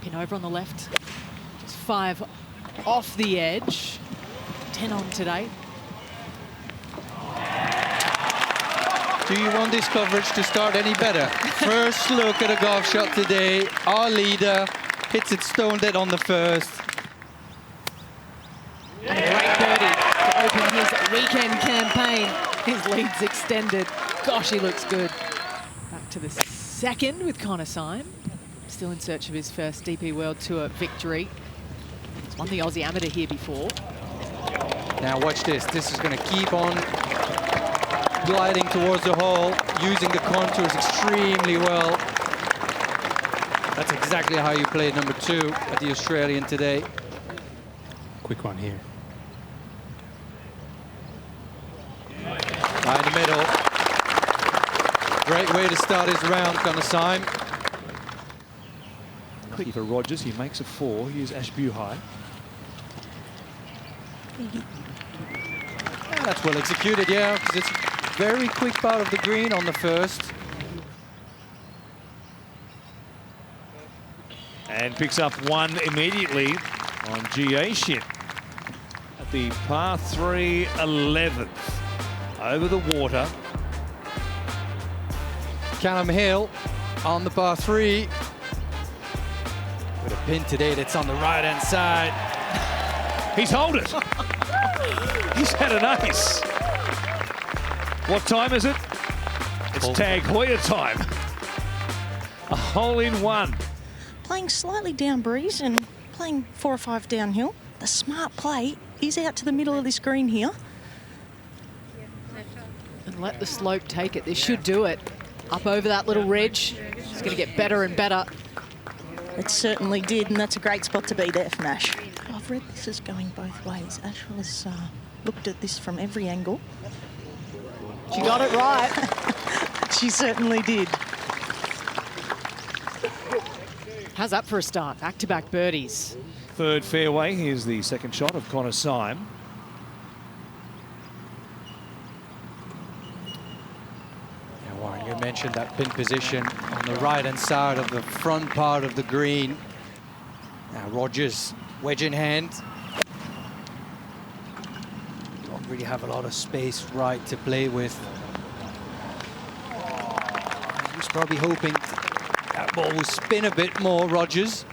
Pin over on the left. Just 5 off the edge. 10 on today. Do you want this coverage to start any better? First look at a golf shot today. Our leader hits it stone dead on the first. And a great birdie to open his weekend campaign. His lead's extended. Gosh, he looks good. Back to the second with Connor Syme. Still in search of his first DP World Tour victory. He's won the Aussie Amateur here before. Now watch this. This is going to keep on gliding towards the hole, using the contours extremely well. That's exactly how you play number 2 at the Australian today. Quick one here. Right in the middle. Great way to start his round, Connor Syme. Quick for Rogers, he makes a 4. Here's Ashby High. Yeah, that's well executed, yeah, because it's a very quick part of the green on the first. And picks up 1 immediately on GA Shin at the par 3 11th. Over the water. Callum Hill on the par 3. With a pin today that's on the right-hand side. He's holed it. He's had an ace. What time is it? It's Tag Heuer time. A hole in 1. Playing slightly down breeze and playing 4 or 5 downhill. The smart play is out to the middle of this green here. And let the slope take it. This should do it. Up over that little ridge. It's going to get better and better. It certainly did, and that's a great spot to be there for Nash. I've read this is going both ways. Ash has looked at this from every angle. She got it right. She certainly did. How's that for a start? Back-to-back birdies. Third fairway. Here's the second shot of Connor Syme. Yeah, Warren, you mentioned that pin position on the right-hand side of the front part of the green. Now Rogers, wedge in hand. Don't really have a lot of space right to play with. He was probably hoping that ball will spin a bit more, Rogers.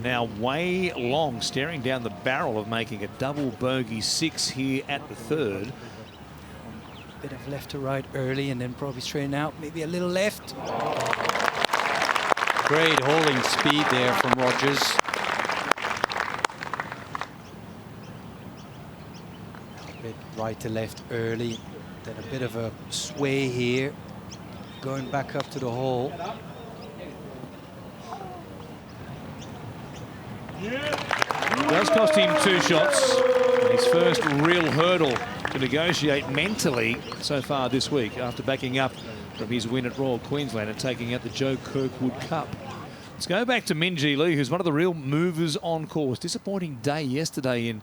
Now way long, staring down the barrel of making a double bogey 6 here at the third. Bit of left to right early and then probably straighten out, maybe a little left. Great holding speed there from Rogers. A bit right to left early, then a bit of a sway here, going back up to the hole. It does cost him 2 shots. His first real hurdle to negotiate mentally so far this week after backing up from his win at Royal Queensland and taking out the Joe Kirkwood Cup. Let's go back to Minjee Lee, who's one of the real movers on course. Disappointing day yesterday in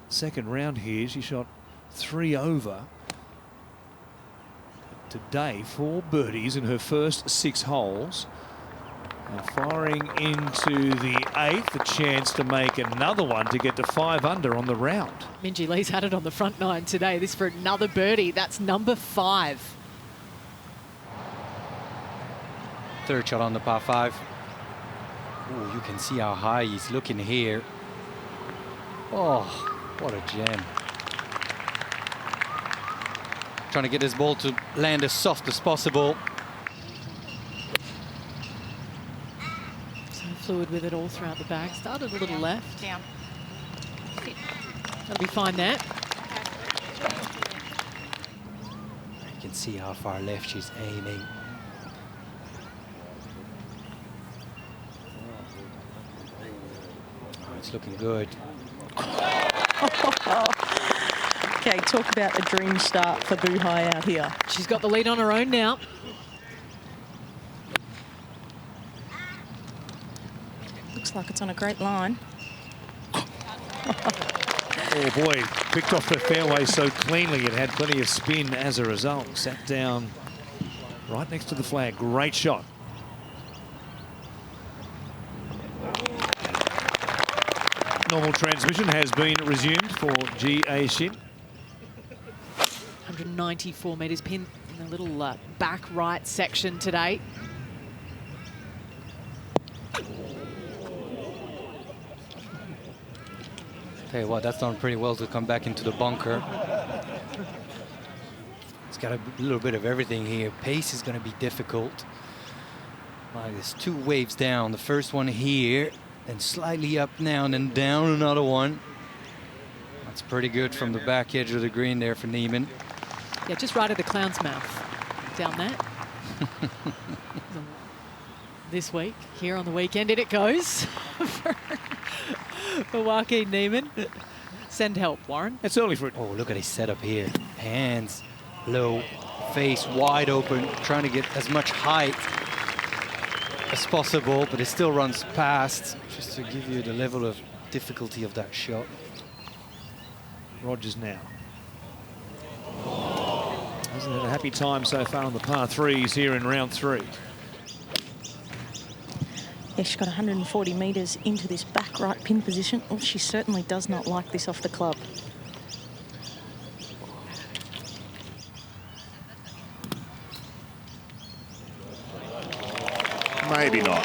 second round here. She shot 3 over. Today, 4 birdies in her first 6 holes. And firing into the 8th, a chance to make another one to get to 5 under on the round. Minjee Lee's had it on the front 9 today. This for another birdie. That's number 5. Third shot on the par 5. Oh, you can see how high he's looking here. Oh, what a gem. Trying to get this ball to land as soft as possible. Fluid with it all throughout the bag. Started a little left. Down. That'll be fine there. You can see how far left she's aiming. Oh, it's looking good. Okay, talk about a dream start for Buhai out here. She's got the lead on her own now. Looks like it's on a great line. Oh boy, picked off the fairway so cleanly. It had plenty of spin as a result. Sat down right next to the flag. Great shot. Normal transmission has been resumed for G.A. Shin. 194 metres pin in the little back right section today. Tell you what, that's done pretty well to come back into the bunker. It's got a little bit of everything here. Pace is going to be difficult. There's 2 waves down. The first one here, then slightly up now, and then down another one. That's pretty good from the back edge of the green there for Neiman. Yeah, just right at the clown's mouth. Down that. This week, here on the weekend, in it goes for Joaquin Neiman. Send help, Warren. It's early for it. Oh, look at his setup here. Hands low, face wide open, trying to get as much height as possible, but it still runs past, just to give you the level of difficulty of that shot. Rogers now. Hasn't had a happy time so far on the par 3s here in round 3. Yeah, she's got 140 metres into this back right pin position. Oh, she certainly does not like this off the club. Maybe not.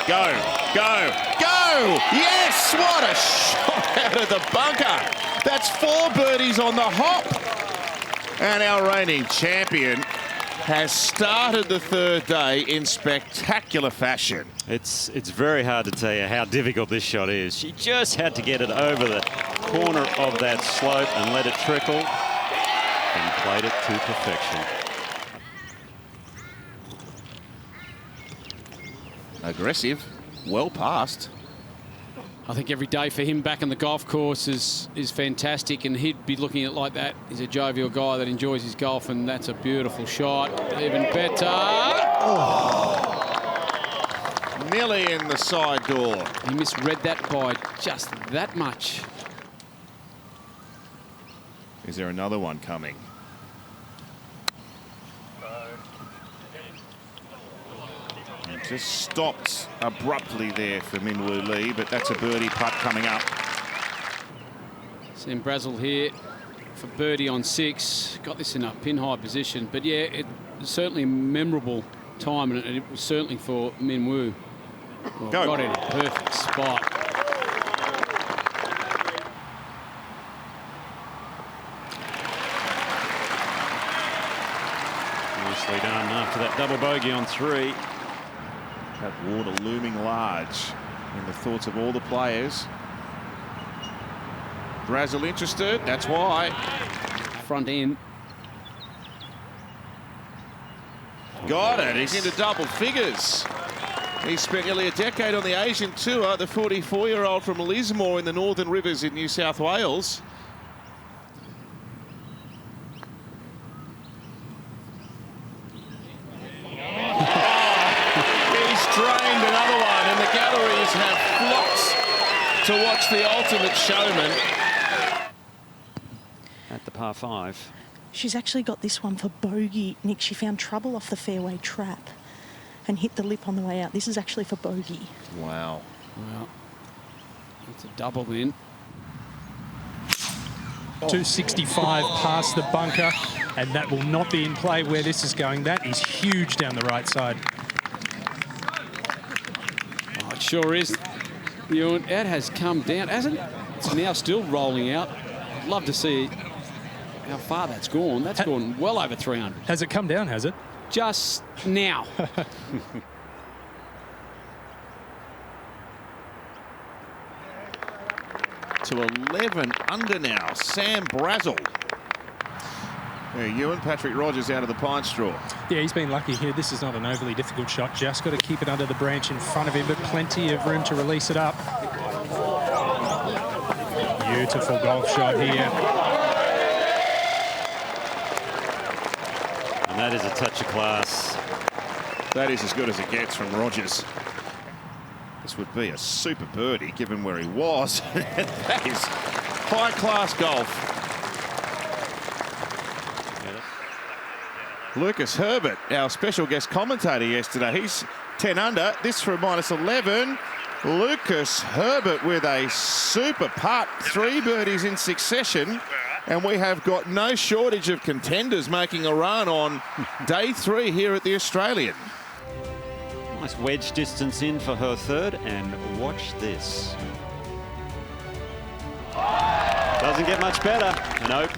Go, go, go! Yes, what a shot out of the bunker. That's 4 birdies on the hop. And our reigning champion has started the 3rd day in spectacular fashion. It's very hard to tell you how difficult this shot is. She just had to get it over the corner of that slope and let it trickle, and played it to perfection. Aggressive, well passed. I think every day for him back on the golf course is fantastic, and he'd be looking at it like that. He's a jovial guy that enjoys his golf, and that's a beautiful shot. Even better. Oh. Nearly in the side door. He misread that by just that much. Is there another one coming? Just stopped abruptly there for Minwoo Lee, but that's a birdie putt coming up. Sam Brazel here for birdie on 6. Got this in a pin-high position. But, yeah, it was certainly a memorable time, and it was certainly for Minwoo. Well, got in a perfect spot. Nicely done after that double bogey on 3. That water looming large in the thoughts of all the players. Brazel interested, that's why. Front end. Got it, he's into double figures. He spent nearly a decade on the Asian Tour, the 44-year-old from Lismore in the Northern Rivers in New South Wales. To watch the ultimate showman. At the par 5. She's actually got this one for bogey, Nick. She found trouble off the fairway trap and hit the lip on the way out. This is actually for bogey. Wow. Well, it's a double then. 265 past the bunker, and that will not be in play where this is going. That is huge down the right side. Oh, it sure is. It has come down, hasn't it? It's now still rolling out. I'd love to see how far that's gone. That's gone well over 300. Has it come down, has it? Just now. To 11 under now, Sam Brazel. There, Ewan, Patrick Rogers out of the pine straw. Yeah, he's been lucky here. This is not an overly difficult shot. Just got to keep it under the branch in front of him, but plenty of room to release it up. Beautiful golf shot here. And that is a touch of class. That is as good as it gets from Rogers. This would be a super birdie given where he was. That is High-class golf. Lucas Herbert, our special guest commentator yesterday, he's 10 under. This for a -11. Lucas Herbert with a super putt. 3 birdies in succession. And we have got no shortage of contenders making a run on day 3 here at the Australian. Nice wedge distance in for her third, and watch this. Doesn't get much better. Nope.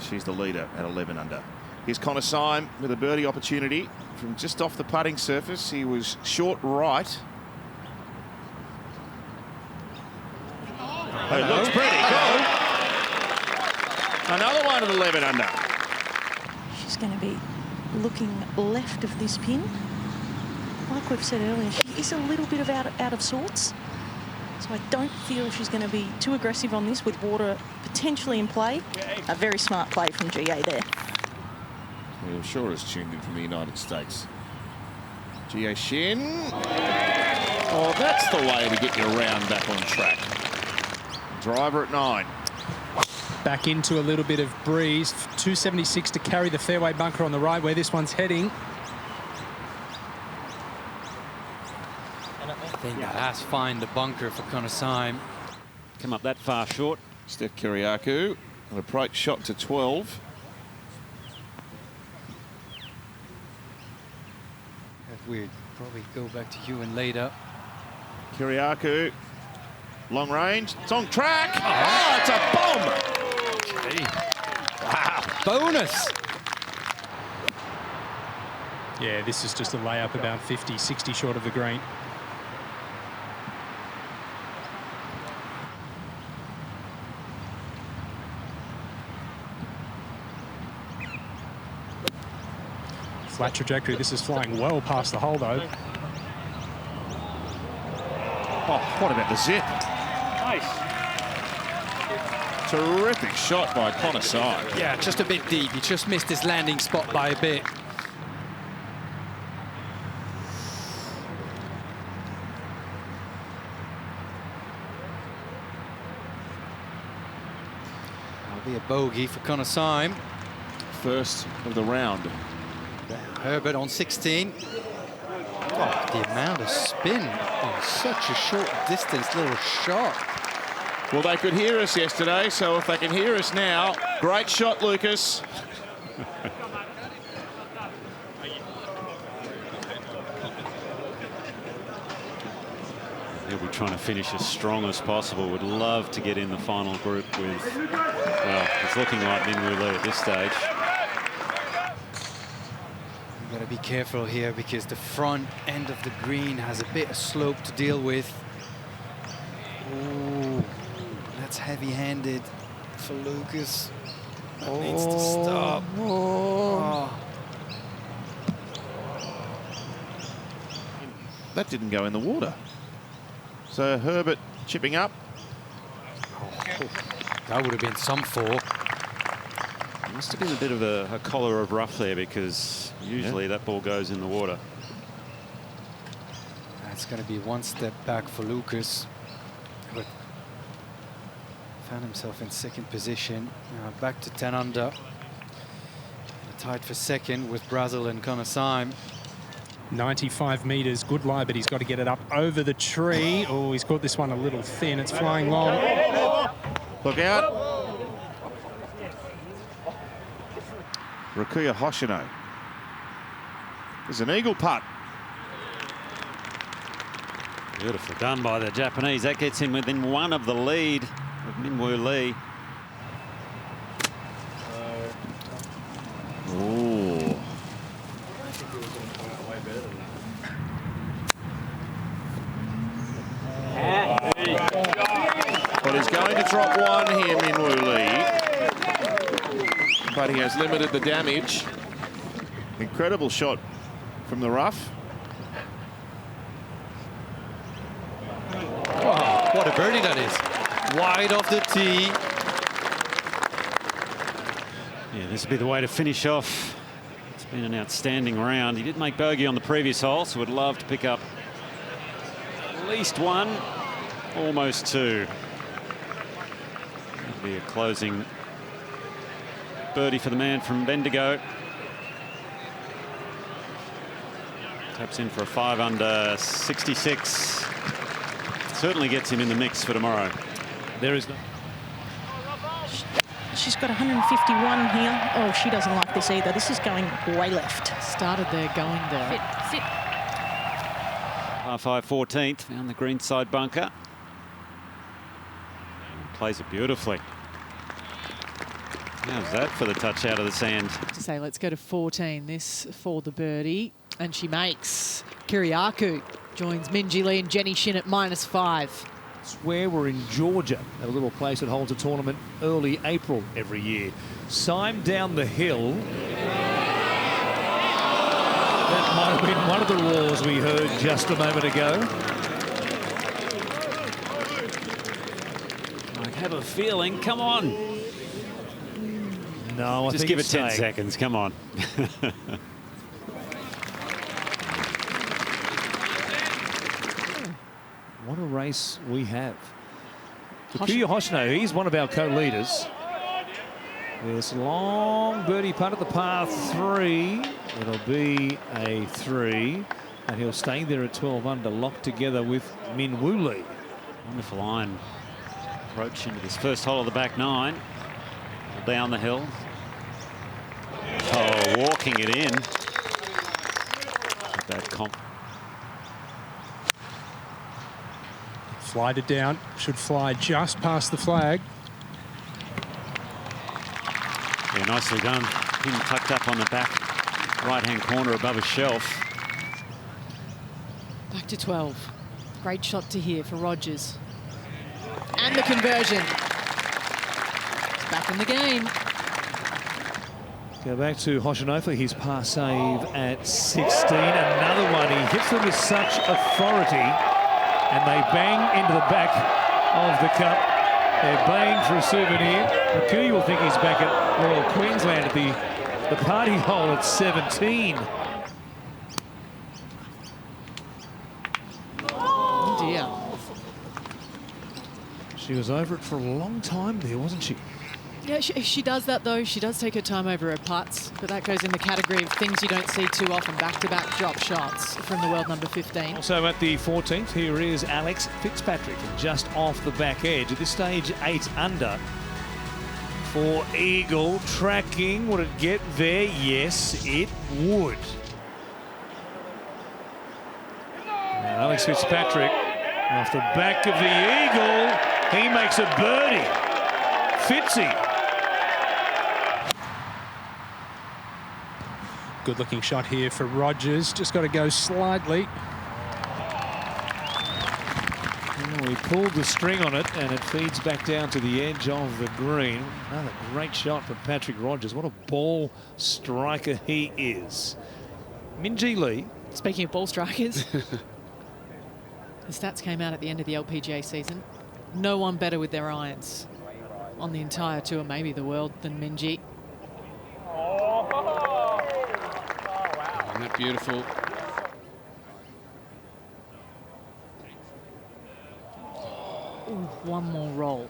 She's the leader at 11 under. Here's Connor Syme with a birdie opportunity from just off the putting surface. He was short right. Oh, it looks pretty good. Another one at 11 under. She's going to be looking left of this pin. Like we've said earlier, she is a little bit out of sorts. So I don't feel she's going to be too aggressive on this with water potentially in play. A very smart play from GA there. I'm sure it's tuned in from the United States. GA Shin. Oh, that's the way to get your round back on track. Driver at 9. Back into a little bit of breeze. 276 to carry the fairway bunker on the right where this one's heading. I think that's fine, the bunker for Connor Syme. Come up that far short. Steph Kyriacou, an approach shot to 12. We'd probably go back to you and later. Kyriacou, long range, it's on track. Oh, it's a bomb. Wow, bonus. Yeah, this is just a layup about 50, 60 short of the green. Flat trajectory. This is flying well past the hole, though. Oh, what about the zip? Nice. Terrific shot by Connor Syme. Yeah, just a bit deep. He just missed his landing spot by a bit. That'll be a bogey for Connor Syme. First of the round. Herbert on 16. Oh, the amount of spin on such a short distance, little shot. Well, they could hear us yesterday, so if they can hear us now, great shot, Lucas. He'll be trying to finish as strong as possible. Would love to get in the final group with, well, it's looking like Minjee Lee at this stage. Got to be careful here because the front end of the green has a bit of slope to deal with. Ooh, that's heavy-handed for Lucas. That needs to stop. Oh. That didn't go in the water. So Herbert chipping up. Oh, that would have been some fall. Must have been a bit of a collar of rough there because usually that ball goes in the water. That's going to be one step back for Lucas. But found himself in second position. Now back to 10 under. Tied for second with Brazil and Connor Syme. 95 metres, good lie, but he's got to get it up over the tree. Oh, he's got this one a little thin. It's flying long. Look out. Rakuya Hoshino. There's an eagle putt. Beautiful done by the Japanese. That gets him within one of the lead of Minjee Lee. Ooh. But he's going to drop one here, Minjee Lee. But he has limited the damage. Incredible shot from the rough. Oh, what a birdie that is. Wide off the tee. Yeah, this would be the way to finish off. It's been an outstanding round. He did make bogey on the previous hole, so would love to pick up at least one, almost two. Be a closing birdie for the man from Bendigo. Taps in for a 5 under 66. Certainly gets him in the mix for tomorrow. There is no... She's got 151 here. Oh, she doesn't like this either. This is going way left. Started there, going there. Sit. Par 5 14th, down the green side bunker. Plays it beautifully. How's that for the touch out of the sand? To say, let's go to 14. This for the birdie. And she makes. Kyriacou joins Minjee Lee and Jenny Shin at -5. Where we're in Georgia, at a little place that holds a tournament early April every year. Syme down the hill. That might have been one of the roars we heard just a moment ago. I have a feeling, come on. No, I Just think give it it's 10 saying. seconds, come on. What a race we have. Kyriacou Hoshino, he's one of our co-leaders. This long birdie putt at the par 3. It'll be a 3. And he'll stay there at 12 under, locked together with Minjee Lee. Wonderful iron approach into this first hole of the back 9. Down the hill. Oh, walking it in. That comp. Flighted down, should fly just past the flag. Yeah, nicely done. Pin tucked up on the back right-hand corner above a shelf. Back to 12. Great shot to here for Rogers. And the conversion. Back in the game. Go back to Hoshino for his par save at 16. Another one. He hits them with such authority. And they bang into the back of the cup. They're baying for a souvenir. McCurry will think he's back at Royal Queensland at the party hole at 17. Oh dear. She was over it for a long time there, wasn't she? Yeah, she does that though. She does take her time over her putts, but that goes in the category of things you don't see too often. Back-to-back drop shots from the world number 15. Also at the 14th, here is Alex Fitzpatrick, just off the back edge. At this stage, 8 under for Eagle. Tracking, would it get there? Yes, it would. Now Alex Fitzpatrick, off the back of the Eagle, he makes a birdie. Fitzy. Good looking shot here for Rogers. Just got to go slightly. Oh, he pulled the string on it and it feeds back down to the edge of the green. Another great shot from Patrick Rogers. What a ball striker he is. Minjee Lee. Speaking of ball strikers, the stats came out at the end of the LPGA season. No one better with their irons on the entire tour, maybe the world, than Minjee. Isn't that beautiful? Ooh, one more roll,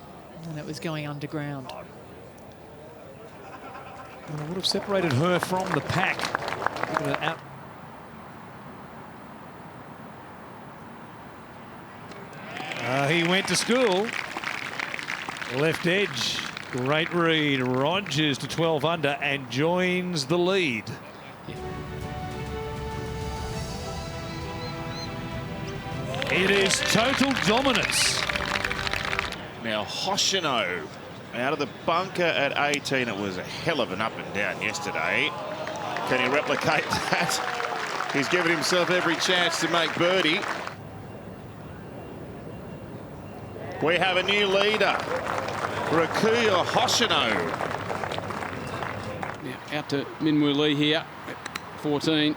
and it was going underground. Well, it would have separated her from the pack. Given it out. He went to school. Left edge. Great read. Rogers to 12 under and joins the lead. It is total dominance. Now Hoshino out of the bunker at 18. It was a hell of an up and down yesterday. Can he replicate that? He's given himself every chance to make birdie. We have a new leader, Kyriacou Hoshino. Now out to Minjee Lee here, 14.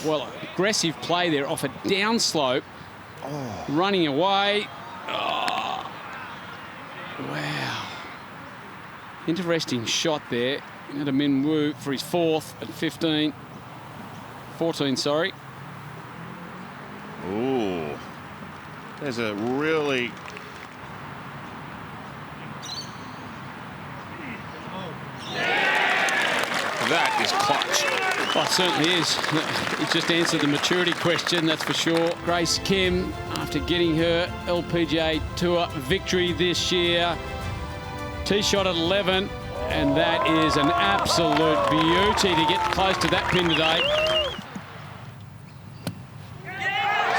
Well, aggressive play there off a downslope. Oh. Running away. Oh. Wow. Interesting shot there. Out to Minwoo for his 4th at 15. 14, sorry. Ooh. There's a really... That is clutch. Oh, it certainly is. He's just answered the maturity question, that's for sure. Grace Kim, after getting her LPGA Tour victory this year, tee shot at 11, and that is an absolute beauty to get close to that pin today.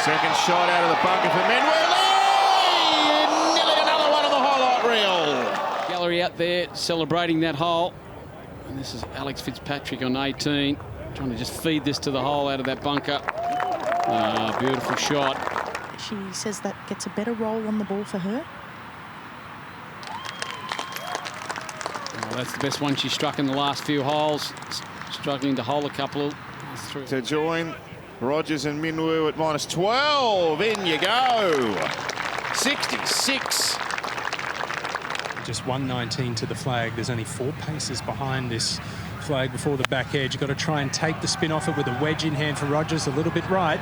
Second shot out of the bunker for Minjee. Nearly another one on the highlight reel. Gallery out there celebrating that hole. And this is Alex Fitzpatrick on 18, trying to just feed this to the hole out of that bunker. Beautiful shot. She says that gets a better roll on the ball for her. Oh, that's the best one she struck in the last few holes. Struggling to hole a couple. To join Rogers and Minwoo at -12. In you go. 66. Just 119 to the flag. There's only 4 paces behind this flag before the back edge. You've got to try and take the spin off it with a wedge in hand for Rogers, a little bit right.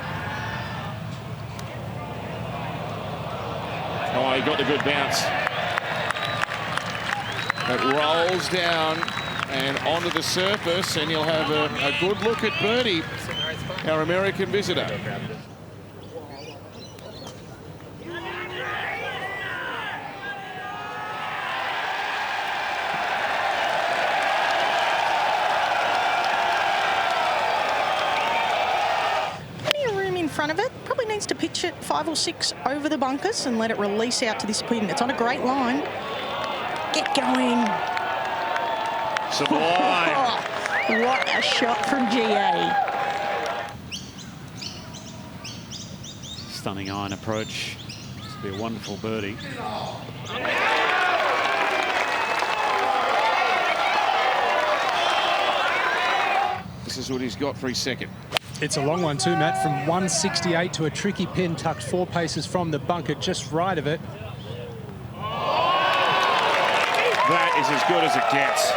Oh, he got the good bounce. It rolls down and onto the surface, and you'll have a good look at birdie, our American visitor. Front of it, probably needs to pitch it 5 or 6 over the bunkers and let it release out to this pin. It's on a great line. Get going. Sublime. What a shot from GA. Stunning iron approach. This will be a wonderful birdie. This is what he's got for his second. It's a long one too, Matt, from 168 to a tricky pin tucked 4 paces from the bunker, just right of it. That is as good as it gets.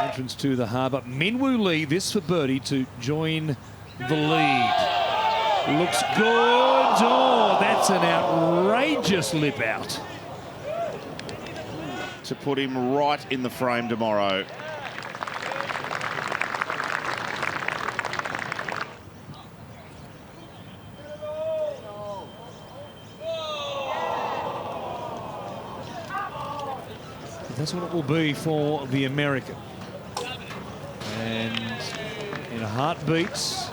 Entrance to the harbour. Minwoo Lee, this for birdie to join the lead. Looks good. Oh, that's an outrageous lip out. To put him right in the frame tomorrow. That's what it will be for the American. And in a heartbeat. She's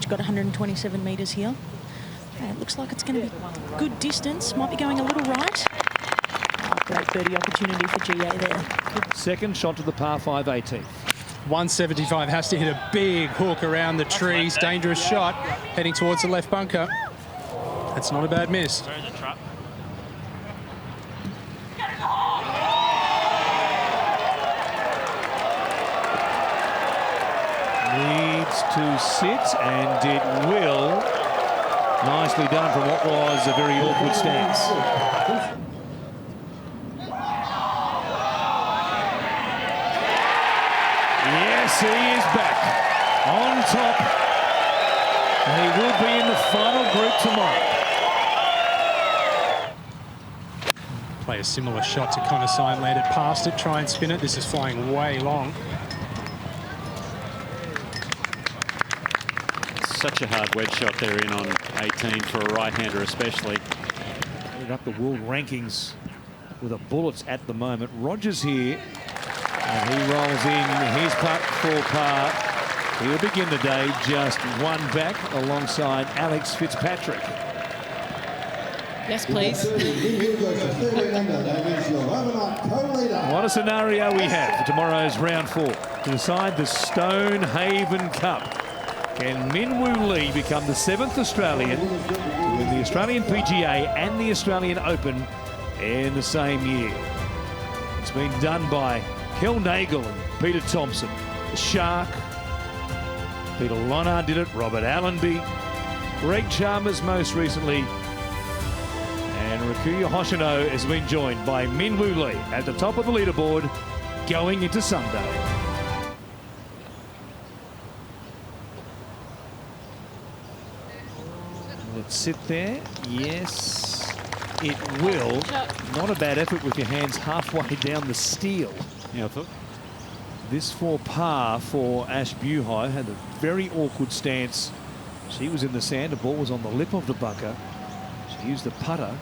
got 127 metres here. And it looks like it's going to be good distance. Might be going a little right. Oh, great birdie opportunity for GA there. Second shot to the par 5 18th. 175 has to hit a big hook around the trees. Dangerous shot heading towards the left bunker. That's not a bad miss. Needs to sit, and it will. Nicely done from what was a very awkward stance. Yes, he is back on top. And he will be in the final group tomorrow. Play a similar shot to Conasine, landed past it, try and spin it. This is flying way long. Such a hard wedge shot there in on 18 for a right-hander especially. Ended up the world rankings with a bullets at the moment. Rogers here, and he rolls in his putt for par. He'll begin the day just 1 back alongside Alex Fitzpatrick. Yes, please. What a scenario we have for tomorrow's round 4 to decide the Stonehaven Cup. Can Minwoo Lee become the 7th Australian to win the Australian PGA and the Australian Open in the same year? It's been done by Kel Nagle and Peter Thompson. The Shark. Peter Lonard did it. Robert Allenby. Greg Chalmers most recently. And Rikuya Hoshino has been joined by Minwoo Lee at the top of the leaderboard going into Sunday. it sit there? Yes, it will. Not a bad effort with your hands halfway down the steel. Yeah, I thought. This for par for Ash Buhai. Had a very awkward stance. She was in the sand. The ball was on the lip of the bunker. She used the putter.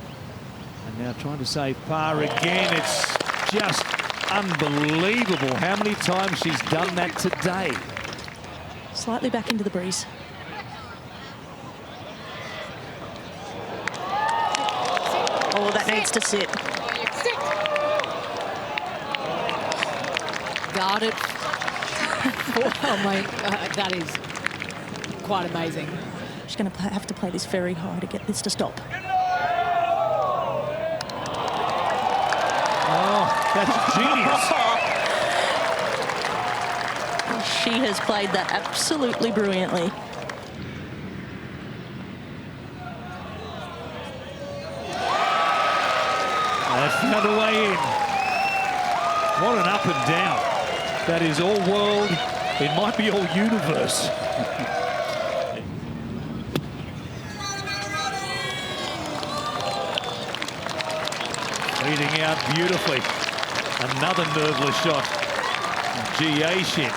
And now trying to save par again. It's just unbelievable how many times she's done that today. Slightly back into the breeze. Oh, that needs to sit. Guard it. Oh my, that is quite amazing. She's going to have to play this very high to get this to stop. Oh, that's genius. She has played that absolutely brilliantly. That's found a way in. What an up and down. That is all world. It might be all universe. Leading out beautifully. Another nerveless shot. GA Shin.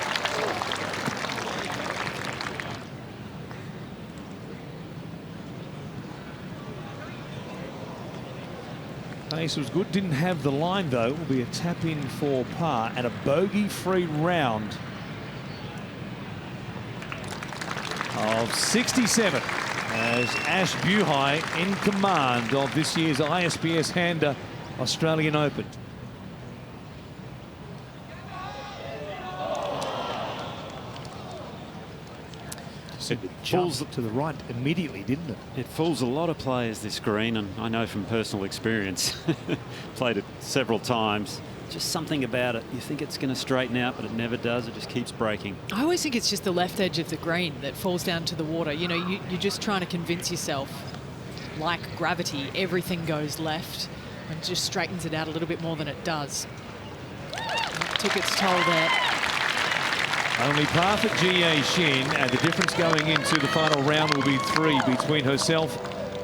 Pace was good. Didn't have the line though. It will be a tap in for par and a bogey-free round of 67 as Ash Buhai in command of this year's ISPS Hander Australian Open. It fools to the right immediately, didn't it? It fools a lot of players, this green, and I know from personal experience. Played it several times. Just something about it. You think it's going to straighten out, but it never does. It just keeps breaking. I always think it's just the left edge of the green that falls down to the water. You know, you're just trying to convince yourself, like gravity, everything goes left and just straightens it out a little bit more than it does. It took its toll there. Only par for GA Shin, and the difference going into the final round will be 3 between herself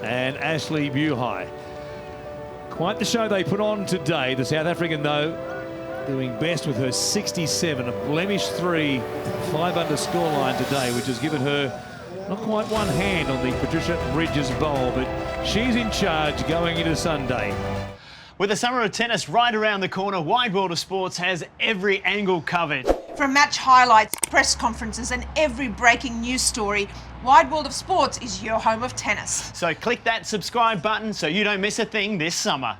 and Ashley Buhai. Quite the show they put on today. The South African, though, doing best with her 67, a blemish-3 5-under scoreline today, which has given her not quite one hand on the Patricia Bridges bowl, but she's in charge going into Sunday. With the summer of tennis right around the corner, Wide World of Sports has every angle covered. From match highlights, press conferences and every breaking news story, Wide World of Sports is your home of tennis. So click that subscribe button so you don't miss a thing this summer.